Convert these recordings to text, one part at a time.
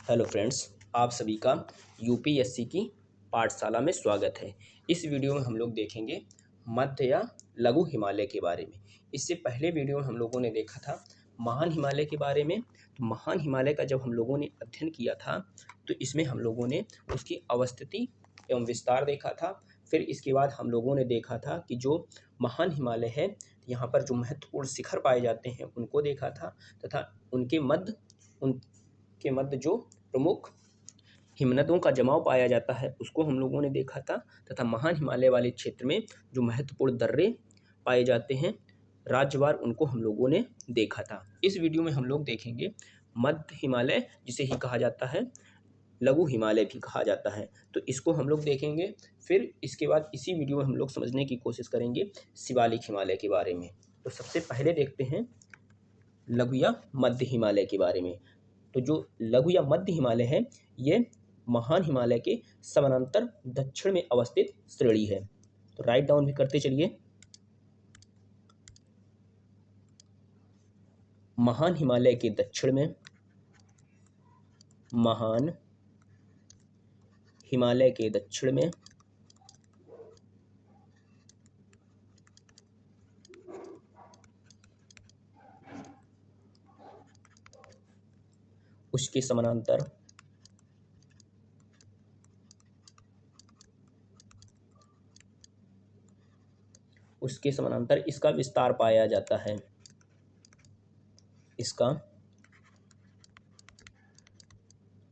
Hello friends, आप सभी का यूपीएससी की पाठशाला में स्वागत है। इस वीडियो में हम लोग देखेंगे मध्य या लघु हिमालय के बारे में। इससे पहले वीडियो में हम लोगों ने देखा था महान हिमालय के बारे में। तो महान हिमालय का जब हम लोगों ने अध्ययन किया था तो इसमें हम लोगों ने उसकी अवस्थिति एवं विस्तार देखा था। फिर इसके बाद हम लोगों ने देखा था कि जो महान हिमालय है यहाँ पर जो महत्वपूर्ण शिखर पाए जाते हैं उनको देखा था, तथा उनके मध्य जो प्रमुख हिमनदों का जमाव पाया जाता है उसको हम लोगों ने देखा था, तथा महान हिमालय वाले क्षेत्र में जो महत्वपूर्ण दर्रे पाए जाते हैं राज्यवार उनको हम लोगों ने देखा था। इस वीडियो में हम लोग देखेंगे मध्य हिमालय, जिसे ही कहा जाता है लघु हिमालय भी कहा जाता है, तो इसको हम लोग देखेंगे। फिर इसके बाद इसी वीडियो में हम लोग समझने की कोशिश करेंगे शिवालिक हिमालय के बारे में। तो सबसे पहले देखते हैं लघु या मध्य हिमालय के बारे में। तो जो लघु या मध्य हिमालय है ये महान हिमालय के समानांतर दक्षिण में अवस्थित श्रेणी है। तो राइट डाउन भी करते चलिए। महान हिमालय के दक्षिण में, महान हिमालय के दक्षिण में उसके समानांतर इसका विस्तार पाया जाता है। इसका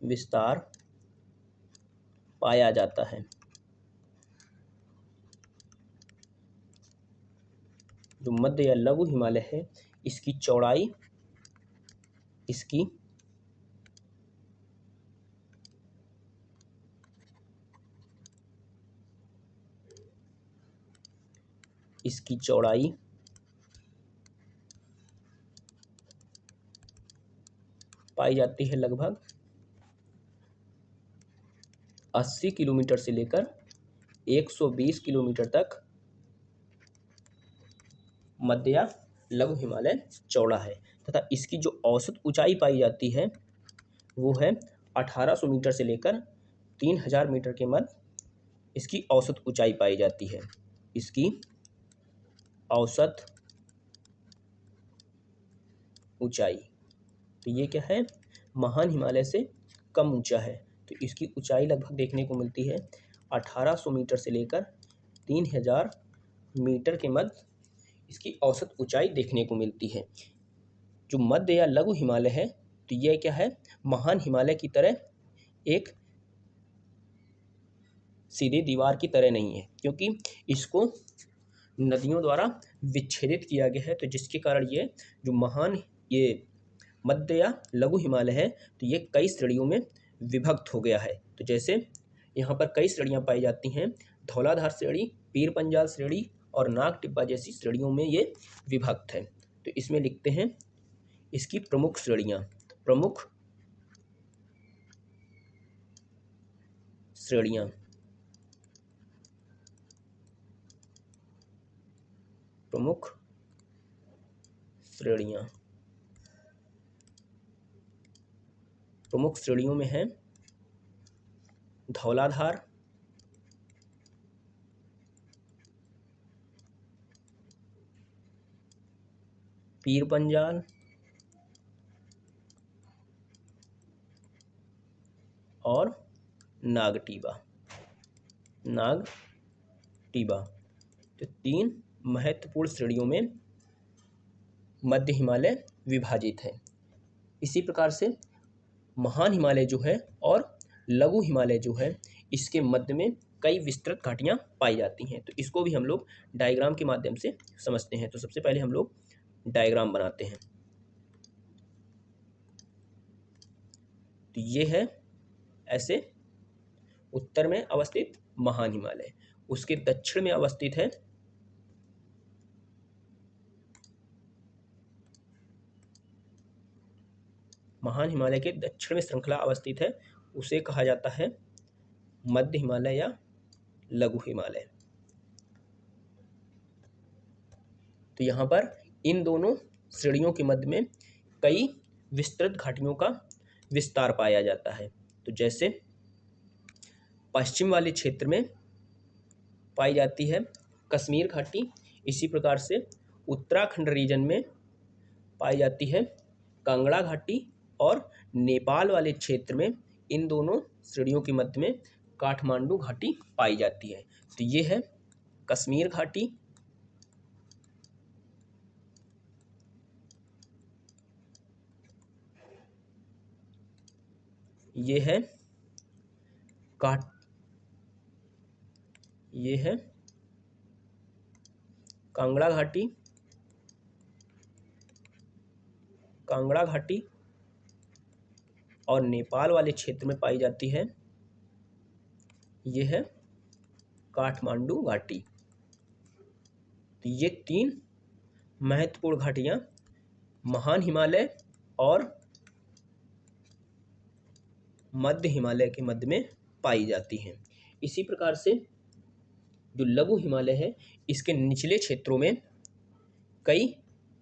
विस्तार पाया जाता है। जो मध्य या लघु हिमालय है इसकी चौड़ाई इसकी चौड़ाई पाई जाती है लगभग 80 किलोमीटर से लेकर 120 किलोमीटर तक मध्य या लघु हिमालय चौड़ा है, तथा इसकी जो औसत ऊंचाई पाई जाती है वो है 1800 मीटर से लेकर 3000 मीटर के मध्य इसकी औसत ऊंचाई पाई जाती है। इसकी औसत ऊंचाई, तो ये क्या है, महान हिमालय से कम ऊंचा है। तो इसकी ऊंचाई लगभग देखने को मिलती है 1800 मीटर से लेकर 3000 मीटर के मध्य इसकी औसत ऊंचाई देखने को मिलती है। जो मध्य या लघु हिमालय है तो यह क्या है, महान हिमालय की तरह एक सीधी दीवार की तरह नहीं है, क्योंकि इसको नदियों द्वारा विच्छेदित किया गया है। तो जिसके कारण ये मध्य या लघु हिमालय है तो ये कई श्रेणियों में विभक्त हो गया है। तो जैसे यहाँ पर कई श्रेणियाँ पाई जाती हैं, धौलाधार श्रेणी, पीर पंजाल श्रेणी और नाग टिब्बा जैसी श्रेणियों में ये विभक्त है। तो इसमें लिखते हैं इसकी प्रमुख श्रेणियाँ। प्रमुख श्रेणियाँ, प्रमुख श्रेणियाँ, प्रमुख श्रेणियों में है धौलाधार, पीर पंजाल और नागटीबा। तो तीन महत्वपूर्ण श्रेणियों में मध्य हिमालय विभाजित है। इसी प्रकार से महान हिमालय जो है और लघु हिमालय जो है इसके मध्य में कई विस्तृत घाटियां पाई जाती हैं। तो इसको भी हम लोग डायग्राम के माध्यम से समझते हैं। तो सबसे पहले हम लोग डायग्राम बनाते हैं। तो ये है ऐसे उत्तर में अवस्थित महान हिमालय, उसके दक्षिण में अवस्थित है महान हिमालय के दक्षिण में श्रृंखला अवस्थित है, उसे कहा जाता है मध्य हिमालय या लघु हिमालय। तो यहाँ पर इन दोनों श्रेणियों के मध्य में कई विस्तृत घाटियों का विस्तार पाया जाता है। तो जैसे पश्चिम वाले क्षेत्र में पाई जाती है कश्मीर घाटी, इसी प्रकार से उत्तराखंड रीजन में पाई जाती है कांगड़ा घाटी, और नेपाल वाले क्षेत्र में इन दोनों श्रेणियों के मध्य में काठमांडू घाटी पाई जाती है। तो ये है कश्मीर घाटी, ये है ये है कांगड़ा घाटी, कांगड़ा घाटी, और नेपाल वाले क्षेत्र में पाई जाती है ये है काठमांडू घाटी। तो ये तीन महत्वपूर्ण घाटियां महान हिमालय और मध्य हिमालय के मध्य में पाई जाती हैं। इसी प्रकार से जो लघु हिमालय है, इसके निचले क्षेत्रों में कई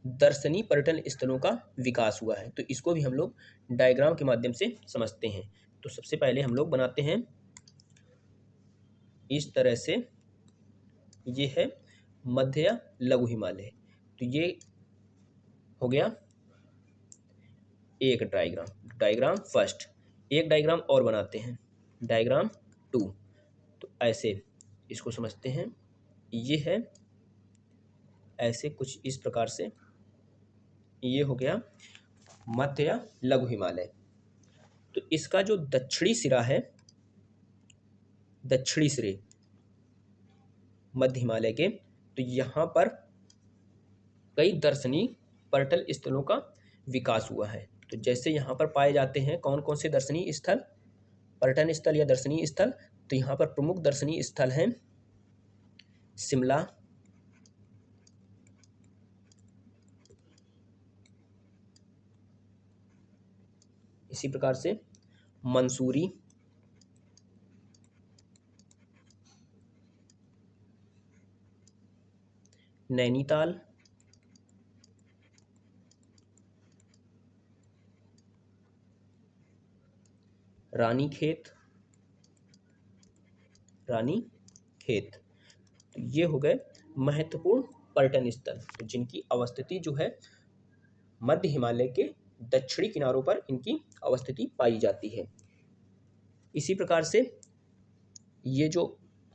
दर्शनीय पर्यटन स्थलों का विकास हुआ है। तो इसको भी हम लोग डायग्राम के माध्यम से समझते हैं। तो सबसे पहले हम लोग बनाते हैं इस तरह से, ये है मध्य या लघु हिमालय। तो ये हो गया एक डायग्राम फर्स्ट। एक डायग्राम और बनाते हैं, डायग्राम 2। तो ऐसे इसको समझते हैं, ये है ऐसे कुछ इस प्रकार से, ये हो गया मध्य या लघु हिमालय। तो इसका जो दक्षिणी सिरा है, दक्षिणी सिरे मध्य हिमालय के, तो यहाँ पर कई दर्शनीय पर्यटन स्थलों का विकास हुआ है। तो जैसे यहाँ पर पाए जाते हैं कौन कौन से दर्शनीय स्थल, पर्यटन स्थल या दर्शनीय स्थल, तो यहाँ पर प्रमुख दर्शनीय स्थल हैं शिमला, इसी प्रकार से मंसूरी, नैनीताल, रानीखेत, तो ये हो गए महत्वपूर्ण पर्यटन स्थल, तो जिनकी अवस्थिति जो है मध्य हिमालय के दक्षिणी किनारों पर इनकी अवस्थिति पाई जाती है। इसी प्रकार से ये जो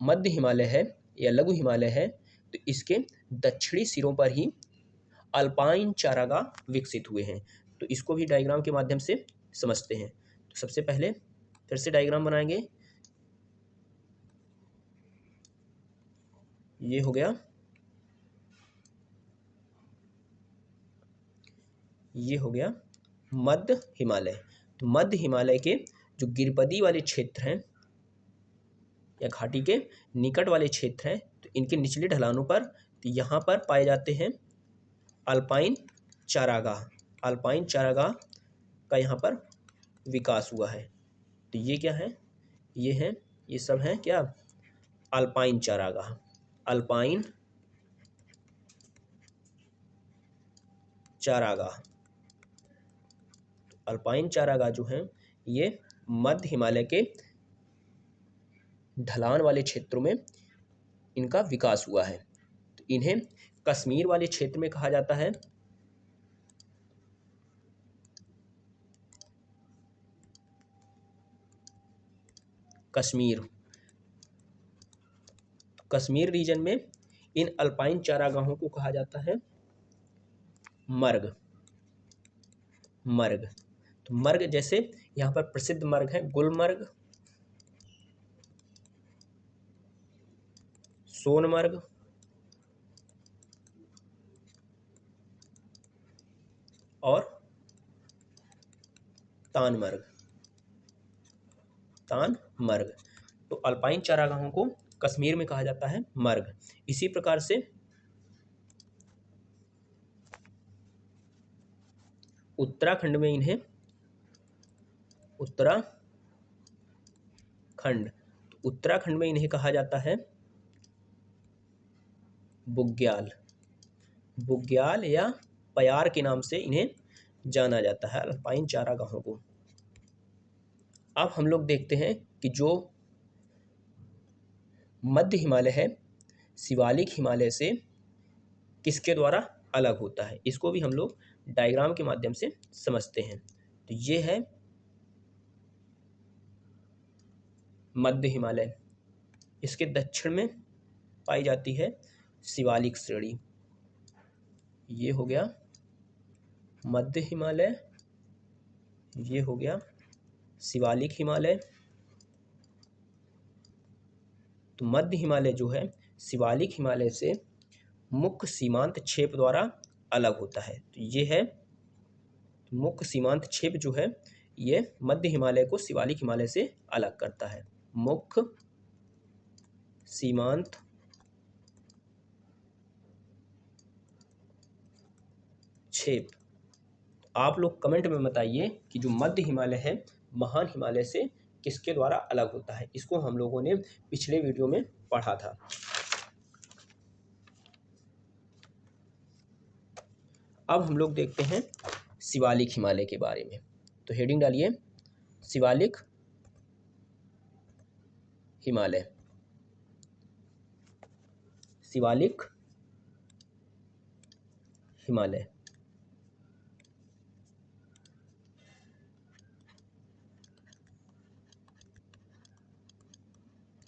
मध्य हिमालय है या लघु हिमालय है, तो इसके दक्षिणी सिरों पर ही अल्पाइन चारागाह विकसित हुए हैं। तो इसको भी डायग्राम के माध्यम से समझते हैं। तो सबसे पहले फिर से डायग्राम बनाएंगे, ये हो गया, ये हो गया मध्य हिमालय। तो मध्य हिमालय के जो गिरिपदी वाले क्षेत्र हैं या घाटी के निकट वाले क्षेत्र हैं, तो इनके निचले ढलानों पर, तो यहाँ पर पाए जाते हैं अल्पाइन चारागाह। अल्पाइन चारागाह का यहाँ पर विकास हुआ है। तो ये क्या है, ये हैं, ये सब हैं क्या, अल्पाइन चारागाह। अल्पाइन चारागाह, अल्पाइन चारागाह जो हैं ये मध्य हिमालय के ढलान वाले क्षेत्रों में इनका विकास हुआ है। तो इन्हें कश्मीर वाले क्षेत्र में कहा जाता है कश्मीर। कश्मीर रीजन में इन अल्पाइन चारागाहों को कहा जाता है मर्ग। मर्ग, तो मर्ग जैसे यहाँ पर प्रसिद्ध मर्ग है गुलमर्ग, सोनमर्ग, और तानमर्ग। तानमर्ग, तो अल्पाइन चारागाहों को कश्मीर में कहा जाता है मर्ग। इसी प्रकार से उत्तराखंड में इन्हें उत्तराखंड में इन्हें कहा जाता है बुग्याल। या पयार के नाम से इन्हें जाना जाता है अल्पाइन चारागाहों को। अब हम लोग देखते हैं कि जो मध्य हिमालय है शिवालिक हिमालय से किसके द्वारा अलग होता है, इसको भी हम लोग डायग्राम के माध्यम से समझते हैं। तो ये है मध्य हिमालय, इसके दक्षिण में पाई जाती है शिवालिक श्रेणी। ये हो गया मध्य हिमालय, ये हो गया शिवालिक हिमालय। तो मध्य हिमालय जो है शिवालिक हिमालय से मुख्य सीमांत क्षेप द्वारा अलग होता है। तो ये है मुख्य सीमांत क्षेप जो है ये मध्य हिमालय को शिवालिक हिमालय से अलग करता है। मुख्य सीमांत क्षेप। आप लोग कमेंट में बताइए कि जो मध्य हिमालय है महान हिमालय से किसके द्वारा अलग होता है। इसको हम लोगों ने पिछले वीडियो में पढ़ा था। अब हम लोग देखते हैं शिवालिक हिमालय के बारे में। तो हेडिंग डालिए शिवालिक हिमालय। शिवालिक हिमालय।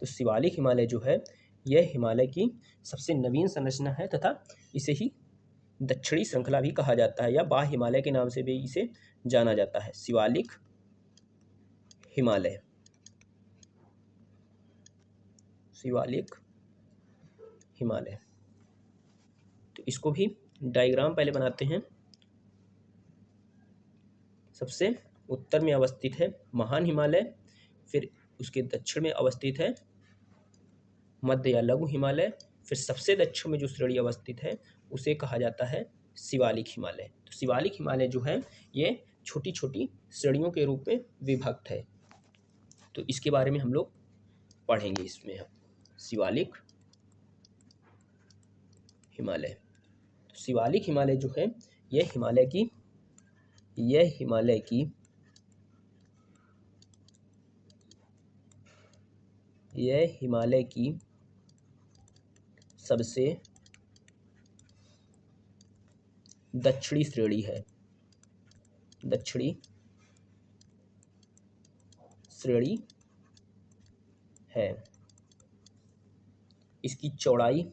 तो शिवालिक हिमालय जो है यह हिमालय की सबसे नवीन संरचना है तथा इसे ही दक्षिणी श्रृंखला भी कहा जाता है या बाह्य हिमालय के नाम से भी इसे जाना जाता है। शिवालिक हिमालय, शिवालिक हिमालय। तो इसको भी डायग्राम पहले बनाते हैं। सबसे उत्तर में अवस्थित है महान हिमालय, फिर उसके दक्षिण में अवस्थित है मध्य या लघु हिमालय, फिर सबसे दक्षिण में जो श्रेणी अवस्थित है उसे कहा जाता है शिवालिक हिमालय। तो शिवालिक हिमालय जो है ये छोटी छोटी श्रेणियों के रूप में विभक्त है। तो इसके बारे में हम लोग पढ़ेंगे इसमें हम शिवालिक हिमालय। तो शिवालिक हिमालय जो है यह हिमालय की सबसे दक्षिणी श्रेणी है। दक्षिणी श्रेणी है। इसकी चौड़ाई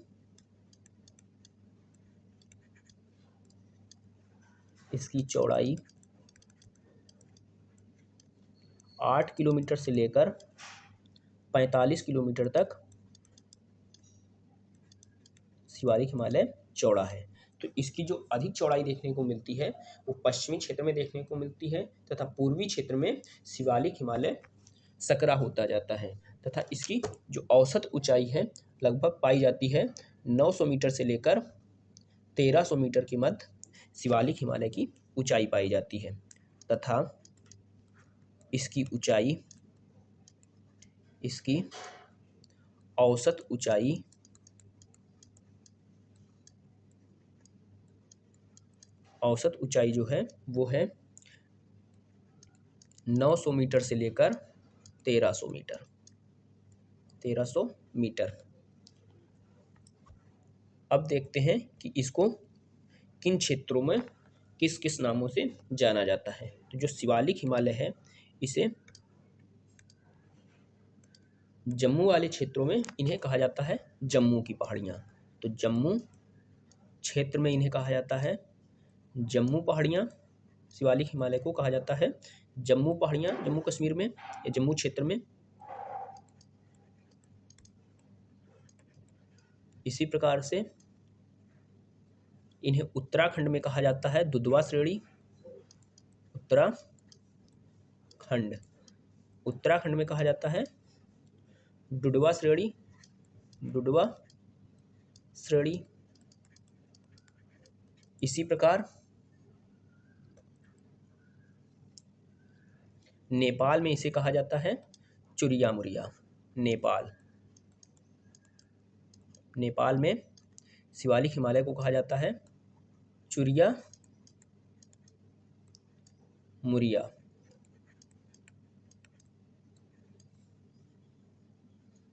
8 किलोमीटर से लेकर 45 किलोमीटर तक शिवालिक हिमालय चौड़ा है। तो इसकी जो अधिक चौड़ाई देखने को मिलती है वो पश्चिमी क्षेत्र में देखने को मिलती है तथा पूर्वी क्षेत्र में शिवालिक हिमालय सकरा होता जाता है तथा इसकी जो औसत ऊंचाई है लगभग पाई जाती है 900 मीटर से लेकर 1300 मीटर के मध्य शिवालिक हिमालय की ऊंचाई पाई जाती है तथा इसकी औसत ऊंचाई जो है वो है 900 मीटर से लेकर 1300 मीटर। अब देखते हैं कि इसको किन क्षेत्रों में किस किस नामों से जाना जाता है। तो जो शिवालिक हिमालय है इसे जम्मू वाले क्षेत्रों में इन्हें कहा जाता है जम्मू की पहाड़ियाँ। तो जम्मू क्षेत्र में इन्हें कहा जाता है जम्मू पहाड़ियाँ। शिवालिक हिमालय को कहा जाता है जम्मू पहाड़ियाँ, जम्मू कश्मीर में या जम्मू क्षेत्र में। इसी प्रकार से इन्हें उत्तराखंड में कहा जाता है दुधवा श्रेणी। उत्तराखंड में कहा जाता है डुडवा श्रेणी। इसी प्रकार नेपाल में इसे कहा जाता है चुरिया मुरिया। नेपाल में शिवालिक हिमालय को कहा जाता है चुरिया मुरिया।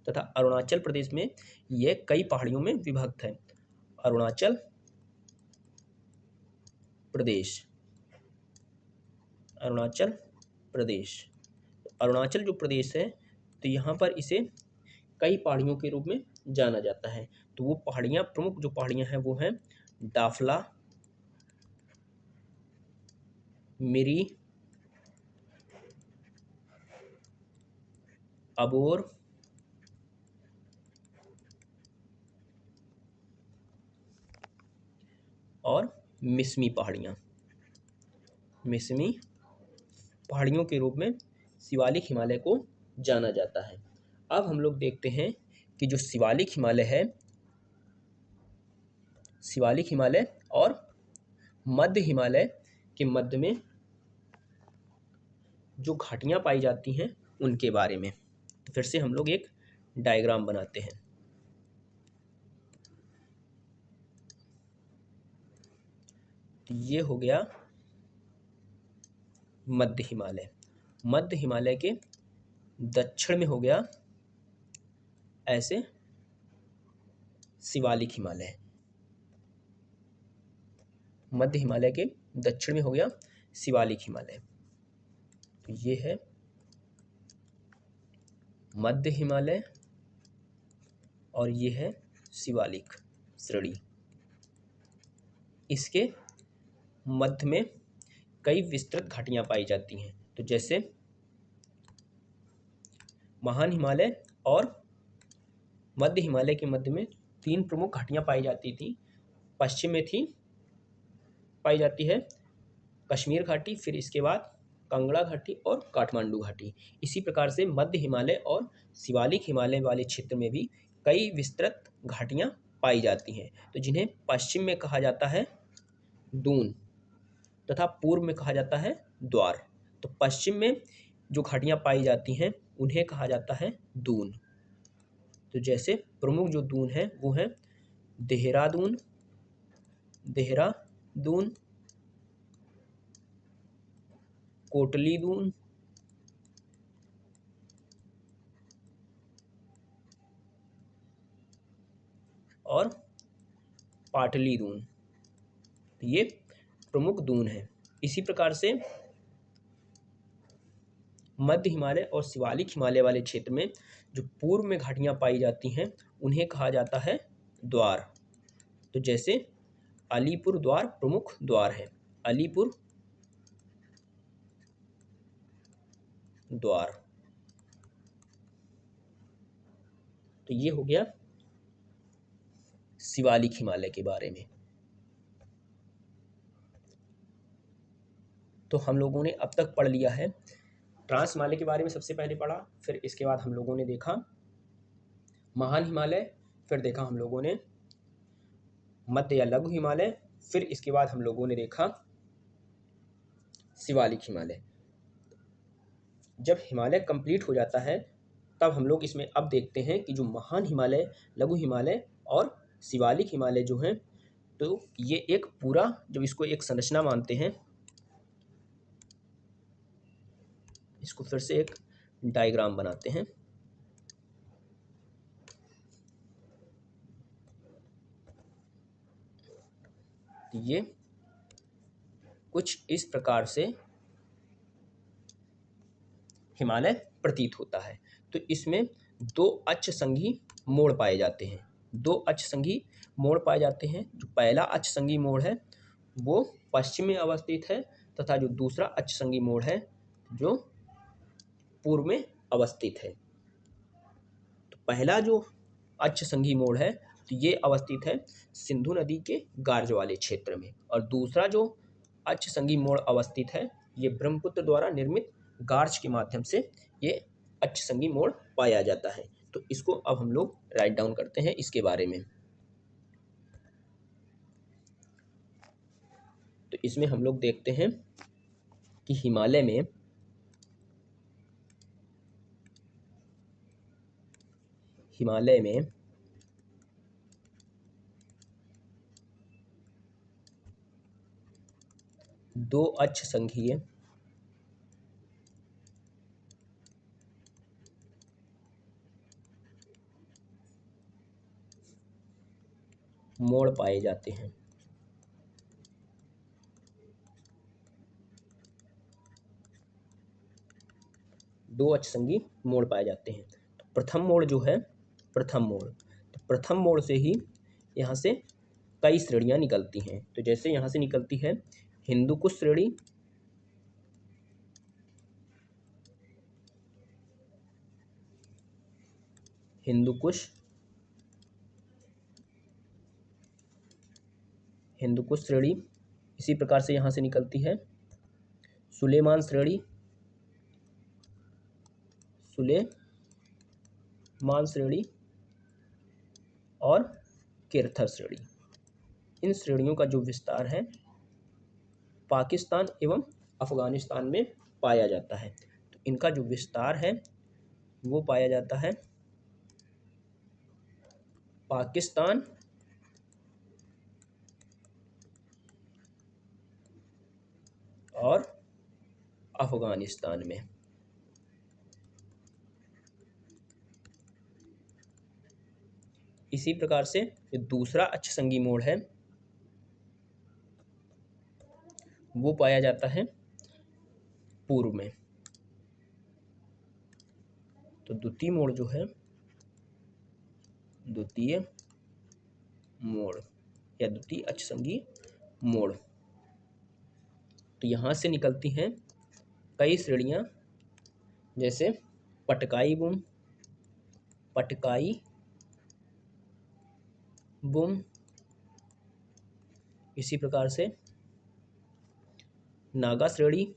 तथा अरुणाचल प्रदेश में यह कई पहाड़ियों में विभक्त है। अरुणाचल प्रदेश, अरुणाचल प्रदेश, अरुणाचल जो प्रदेश है तो यहाँ पर इसे कई पहाड़ियों के रूप में जाना जाता है। तो वो पहाड़ियाँ, प्रमुख जो पहाड़ियाँ हैं वो हैं डाफला, मिरी, अबोर, और मिसमी पहाड़ियाँ। मिसमी पहाड़ियों के रूप में शिवालिक हिमालय को जाना जाता है। अब हम लोग देखते हैं कि जो शिवालिक हिमालय है, शिवालिक हिमालय और मध्य हिमालय के मध्य में जो घाटियाँ पाई जाती हैं उनके बारे में। तो फिर से हम लोग एक डायग्राम बनाते हैं। तो ये हो गया मध्य हिमालय। मध्य हिमालय के दक्षिण में हो गया ऐसे शिवालिक हिमालय। मध्य हिमालय के दक्षिण में हो गया शिवालिक हिमालय। तो ये है मध्य हिमालय और ये है शिवालिक श्रेणी। इसके मध्य में कई विस्तृत घाटियां पाई जाती हैं। तो जैसे महान हिमालय और मध्य हिमालय के मध्य में 3 प्रमुख घाटियां पाई जाती थी। पश्चिम में पाई जाती है कश्मीर घाटी, फिर इसके बाद कांगड़ा घाटी और काठमांडू घाटी। इसी प्रकार से मध्य हिमालय और शिवालिक हिमालय वाले क्षेत्र में भी कई विस्तृत घाटियां पाई जाती हैं। तो जिन्हें पश्चिम में कहा जाता है दून तथा पूर्व में कहा जाता है द्वार। तो पश्चिम में जो घाटियां पाई जाती हैं उन्हें कहा जाता है दून। तो जैसे प्रमुख जो दून है वो है देहरादून, देहरादून, कोटली दून, और पाटली दून। ये प्रमुख दून है। इसी प्रकार से मध्य हिमालय और शिवालिक हिमालय वाले क्षेत्र में जो पूर्व में घाटियां पाई जाती हैं उन्हें कहा जाता है द्वार। तो जैसे अलीपुर द्वार प्रमुख द्वार है, अलीपुर द्वार। तो ये हो गया शिवालिक हिमालय के बारे में। तो हम लोगों ने अब तक पढ़ लिया है ट्रांस हिमालय के बारे में। सबसे पहले पढ़ा, फिर इसके बाद हम लोगों ने देखा महान हिमालय, फिर देखा हम लोगों ने मध्य या लघु हिमालय, फिर इसके बाद हम लोगों ने देखा शिवालिक हिमालय। जब हिमालय कंप्लीट हो जाता है तब हम लोग इसमें अब देखते हैं कि जो महान हिमालय, लघु हिमालय और शिवालिक हिमालय जो हैं, तो ये एक पूरा, जब इसको एक संरचना मानते हैं, इसको फिर से एक डायग्राम बनाते हैं। ये कुछ इस प्रकार से हिमालय प्रतीत होता है। तो इसमें 2 अक्ष संघी मोड़ पाए जाते हैं। 2 अक्ष संघी मोड़ पाए जाते हैं। जो पहला अक्ष संघी मोड़ है वो पश्चिम में अवस्थित है तथा जो दूसरा अक्ष संघी मोड़ है जो पूर्व में अवस्थित है। तो पहला जो अक्ष संघी मोड़ है तो ये अवस्थित है सिंधु नदी के गार्ज वाले क्षेत्र में, और दूसरा जो अक्ष संघी मोड़ अवस्थित है ये ब्रह्मपुत्र द्वारा निर्मित गार्ज के माध्यम से ये अक्ष संघी मोड़ पाया जाता है। तो इसको अब हम लोग राइट डाउन करते हैं इसके बारे में। तो इसमें हम लोग देखते हैं कि हिमालय में दो अक्ष संघीय मोड़ पाए जाते हैं। दो अक्षसंगी मोड़ पाए जाते हैं। तो प्रथम मोड़ जो है, प्रथम मोड़, तो प्रथम मोड़ से ही यहाँ से कई श्रेणियाँ निकलती हैं। तो जैसे यहाँ से निकलती है हिंदुकुश श्रेणी, हिंदुकुश, हिंदुकुश श्रेणी। इसी प्रकार से यहाँ से निकलती है सुलेमान श्रेणी, सुलेमान श्रेणी और केरथर श्रेणी। इन श्रेणियों का जो विस्तार है पाकिस्तान एवं अफगानिस्तान में पाया जाता है। तो इनका जो विस्तार है वो पाया जाता है पाकिस्तान और अफगानिस्तान में। इसी प्रकार से जो दूसरा अक्षसंगी मोड़ है वो पाया जाता है पूर्व में। तो द्वितीय मोड़ जो है, द्वितीय मोड़ या द्वितीय अक्षसंगी मोड़, तो यहाँ से निकलती हैं कई श्रेणियाँ, जैसे पटकाई बुम, पटकाई बुम, इसी प्रकार से नागा श्रेणी,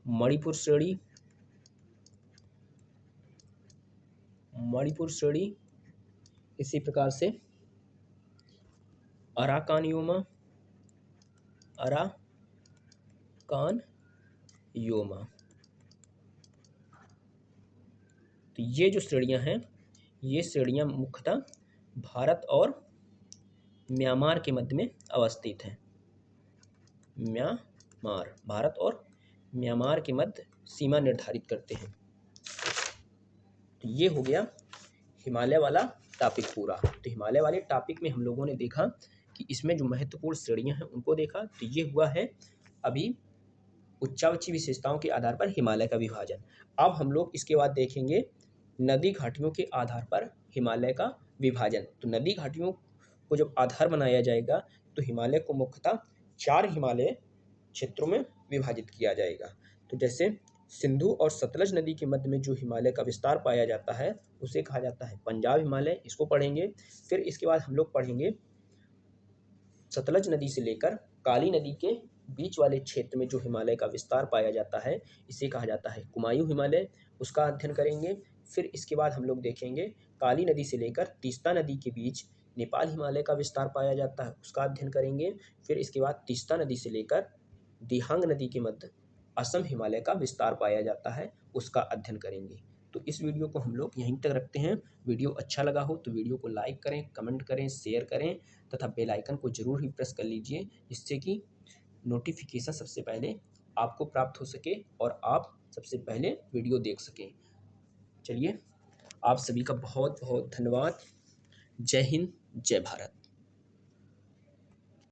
मणिपुर श्रेणी, मणिपुर श्रेणी, इसी प्रकार से अराकान योमा, अराकान योमा। तो ये जो श्रेणियां हैं, ये श्रेणियां मुख्यतः भारत और म्यांमार के मध्य में अवस्थित हैं। म्यांमार, भारत और म्यांमार के मध्य सीमा निर्धारित करते हैं। तो ये हो गया हिमालय वाला टॉपिक पूरा। तो हिमालय वाले टॉपिक में हम लोगों ने देखा कि इसमें जो महत्वपूर्ण श्रेणियां हैं उनको देखा। तो ये हुआ है अभी उच्चावची विशेषताओं के आधार पर हिमालय का विभाजन। अब हम लोग इसके बाद देखेंगे नदी घाटियों के आधार पर हिमालय का विभाजन। तो नदी घाटियों को जब आधार बनाया जाएगा तो हिमालय को मुख्यतः 4 हिमालय क्षेत्रों में विभाजित किया जाएगा। तो जैसे सिंधु और सतलज नदी के मध्य में जो हिमालय का विस्तार पाया जाता है उसे कहा जाता है पंजाब हिमालय, इसको पढ़ेंगे। फिर इसके बाद हम लोग पढ़ेंगे सतलज नदी से लेकर काली नदी के बीच वाले क्षेत्र में जो हिमालय का विस्तार पाया जाता है इसे कहा जाता है कुमायूं हिमालय, उसका अध्ययन करेंगे। फिर इसके बाद हम लोग देखेंगे काली नदी से लेकर तीस्ता नदी के बीच नेपाल हिमालय का विस्तार पाया जाता है, उसका अध्ययन करेंगे। फिर इसके बाद तीस्ता नदी से लेकर दिहांग नदी के मध्य असम हिमालय का विस्तार पाया जाता है, उसका अध्ययन करेंगे। तो इस वीडियो को हम लोग यहीं तक रखते हैं। वीडियो अच्छा लगा हो तो वीडियो को लाइक करें, कमेंट करें, शेयर करें तथा बेल आइकन को जरूर ही प्रेस कर लीजिए, जिससे कि नोटिफिकेशन सबसे पहले आपको प्राप्त हो सके और आप सबसे पहले वीडियो देख सकें। चलिए, आप सभी का बहुत बहुत धन्यवाद। जय हिंद, जय भारत।